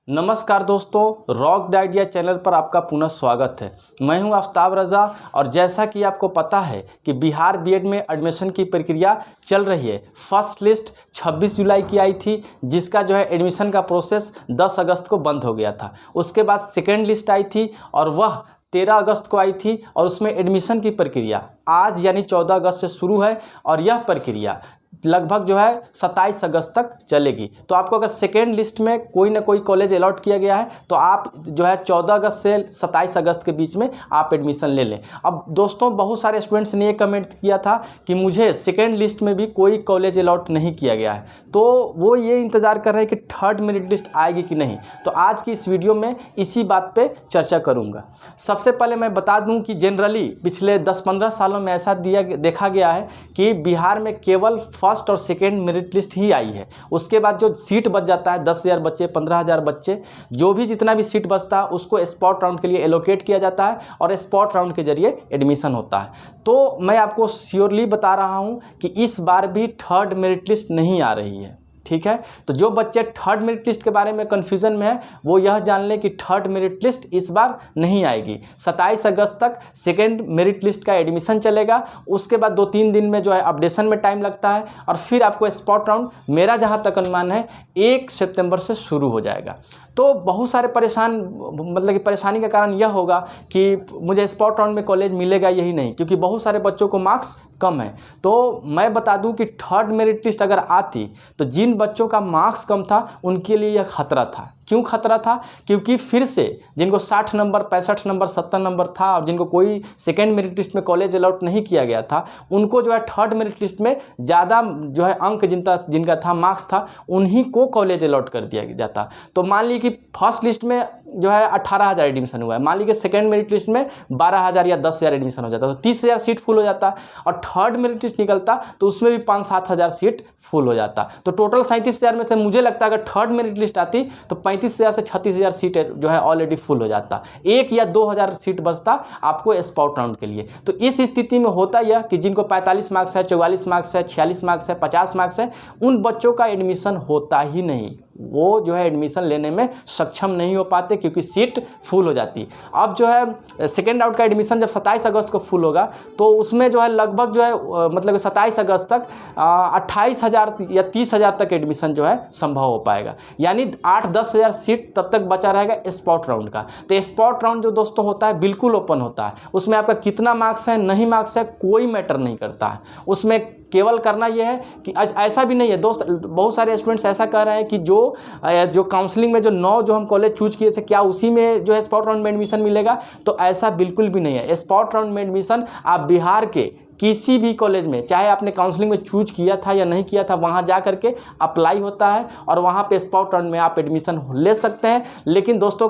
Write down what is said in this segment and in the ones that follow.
नमस्कार दोस्तों, rock the idea channel पर आपका पुनः स्वागत है। मैं हूं आफ्ताब रज़ा और जैसा कि आपको पता है कि बिहार बीएड में एडमिशन की प्रक्रिया चल रही है। फर्स्ट लिस्ट 26 जुलाई की आई थी, जिसका एडमिशन का प्रोसेस 10 अगस्त को बंद हो गया था। उसके बाद सेकेंड लिस्ट आई थी और वह 13 अगस्त को आई थी और उसमें एडमिशन की प्रक्रिया आज यानी 14 अगस्त से शुरू है और यह प्रक्रिया लगभग 27 अगस्त तक चलेगी। तो आपको अगर सेकेंड लिस्ट में कोई ना कोई कॉलेज अलॉट किया गया है तो आप 14 अगस्त से 27 अगस्त के बीच में आप एडमिशन ले लें। अब दोस्तों, बहुत सारे स्टूडेंट्स ने ये कमेंट किया था कि मुझे सेकेंड लिस्ट में भी कोई कॉलेज अलॉट नहीं किया गया है, तो वो ये इंतज़ार कर रहे हैं कि थर्ड मेरिट लिस्ट आएगी कि नहीं। तो आज की इस वीडियो में इसी बात पर चर्चा करूँगा। सबसे पहले मैं बता दूँ कि जनरली पिछले 10-15 सालों में ऐसा देखा गया है कि बिहार में केवल फर्स्ट और सेकेंड मेरिट लिस्ट ही आई है। उसके बाद जो सीट बच जाता है 10,000 बच्चे, 15,000 बच्चे, जो भी जितना भी सीट बचता है उसको स्पॉट राउंड के लिए एलोकेट किया जाता है और स्पॉट राउंड के जरिए एडमिशन होता है। तो मैं आपको श्योरली बता रहा हूं कि इस बार भी थर्ड मेरिट लिस्ट नहीं आ रही है। ठीक है, तो जो बच्चे थर्ड मेरिट लिस्ट के बारे में कन्फ्यूज़न में है वो यह जान लें कि थर्ड मेरिट लिस्ट इस बार नहीं आएगी। 27 अगस्त तक सेकेंड मेरिट लिस्ट का एडमिशन चलेगा। उसके बाद 2-3 दिन में अपडेशन में टाइम लगता है और फिर आपको स्पॉट राउंड, मेरा जहाँ तक अनुमान है, 1 सितंबर से शुरू हो जाएगा। तो बहुत सारे परेशानी का कारण यह होगा कि मुझे स्पॉट राउंड में कॉलेज मिलेगा यही नहीं, क्योंकि बहुत सारे बच्चों को मार्क्स कम है। तो मैं बता दूं कि थर्ड मेरिट लिस्ट अगर आती तो जिन बच्चों का मार्क्स कम था उनके लिए यह खतरा था। क्यों खतरा था? क्योंकि फिर से जिनको 60 नंबर, 65 नंबर, 70 नंबर था और जिनको कोई सेकेंड मेरिट लिस्ट में कॉलेज अलॉट नहीं किया गया था, उनको थर्ड मेरिट लिस्ट में ज़्यादा अंक जिनका था, मार्क्स था, उन्हीं को कॉलेज अलॉट कर दिया जाता। तो मान लीजिए कि फर्स्ट लिस्ट में 18,000 एडमिशन हुआ है, मान लीजिए सेकेंड मेरिट लिस्ट में 12,000 या 10,000 एडमिशन हो जाता, तो 30,000 सीट फुल हो जाता। और थर्ड मेरिट लिस्ट निकलता तो उसमें भी 5-7 हज़ार सीट फुल हो जाता। तो टोटल 37,000 में से मुझे लगता है अगर थर्ड मेरिट लिस्ट आती तो 35,000 से 36,000 सीट ऑलरेडी फुल हो जाता। 1 या 2,000 सीट बचता आपको स्पॉट राउंड के लिए। तो इस स्थिति में होता यह कि जिनको 45 मार्क्स है, 44 मार्क्स है, 46 मार्क्स है, 50 मार्क्स है, उन बच्चों का एडमिशन होता ही नहीं। वो एडमिशन लेने में सक्षम नहीं हो पाते क्योंकि सीट फुल हो जाती। अब सेकेंड राउंड का एडमिशन जब 27 अगस्त को फुल होगा तो उसमें लगभग 27 अगस्त तक 28,000 या 30,000 तक एडमिशन संभव हो पाएगा। यानी 8-10 हज़ार सीट तब तक बचा रहेगा स्पॉट राउंड का। तो स्पॉट राउंड जो दोस्तों होता है बिल्कुल ओपन होता है। उसमें आपका कितना मार्क्स है, नहीं मार्क्स है, कोई मैटर नहीं करता है। उसमें केवल करना यह है कि ऐसा भी नहीं है दोस्त, बहुत सारे स्टूडेंट्स ऐसा कह रहे हैं कि जो काउंसलिंग में 9 हम कॉलेज चूज किए थे, क्या उसी में स्पॉट राउंड में एडमिशन मिलेगा? तो ऐसा बिल्कुल भी नहीं है। स्पॉट राउंड में एडमिशन आप बिहार के किसी भी कॉलेज में, चाहे आपने काउंसलिंग में चूज किया था या नहीं किया था, वहाँ जा करके अप्लाई होता है और वहाँ पे स्पॉट राउंड में आप एडमिशन ले सकते हैं। लेकिन दोस्तों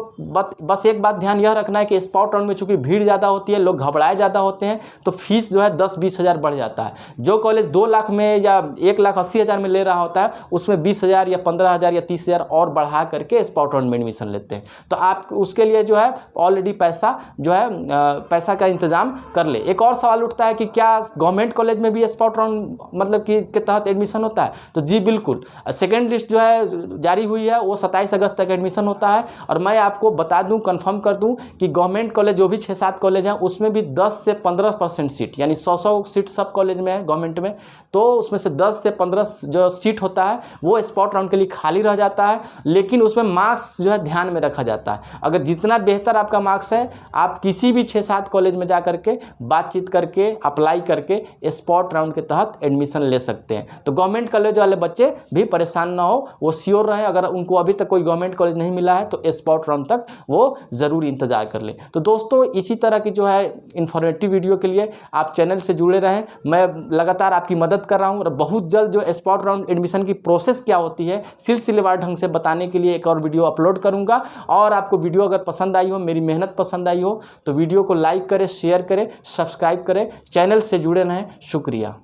बस एक बात ध्यान यह रखना है कि स्पॉट राउंड में चूँकि भीड़ ज़्यादा होती है, लोग घबराए ज़्यादा होते हैं, तो फीस 10-20 हज़ार बढ़ जाता है। जो कॉलेज 2 लाख में या 1,80,000 में ले रहा होता है उसमें 20,000 या 15,000 या 30,000 और बढ़ा करके स्पॉट राउंड में एडमिशन लेते हैं। तो आप उसके लिए ऑलरेडी पैसा का इंतजाम कर ले। एक और सवाल उठता है कि क्या गवर्नमेंट कॉलेज में भी स्पॉट राउंड के तहत एडमिशन होता है? तो जी बिल्कुल, सेकेंड लिस्ट जारी हुई है वो 27 अगस्त तक एडमिशन होता है। और मैं आपको बता दूं, कंफर्म कर दूं कि गवर्नमेंट कॉलेज जो भी 6-7 कॉलेज हैं उसमें भी 10 से 15% सीट, यानी 100 सीट सब कॉलेज में है गवर्नमेंट में, तो उसमें से 10 से 15 जो सीट होता है वो स्पॉट राउंड के लिए खाली रह जाता है। लेकिन उसमें मार्क्स ध्यान में रखा जाता है। अगर जितना बेहतर आपका मार्क्स है, आप किसी भी 6-7 कॉलेज में जा करके बातचीत करके अप्लाई करके स्पॉट राउंड के तहत एडमिशन ले सकते हैं। तो गवर्नमेंट कॉलेज वाले बच्चे भी परेशान ना हो, वो श्योर रहें। अगर उनको अभी तक कोई गवर्नमेंट कॉलेज नहीं मिला है तो स्पॉट राउंड तक वो ज़रूर इंतजार कर ले। तो दोस्तों, इसी तरह की इन्फॉर्मेटिव वीडियो के लिए आप चैनल से जुड़े रहें। मैं लगातार आपकी मदद कर रहा हूँ और बहुत जल्द स्पॉट राउंड एडमिशन की प्रोसेस क्या होती है सिलसिलेवार ढंग से बताने के लिए एक और वीडियो अपलोड करूँगा। और आपको वीडियो अगर पसंद आई हो, मेरी मेहनत पसंद आई हो, तो वीडियो को लाइक करें, शेयर करें, सब्सक्राइब करें, चैनल से जुड़े रहें। शुक्रिया।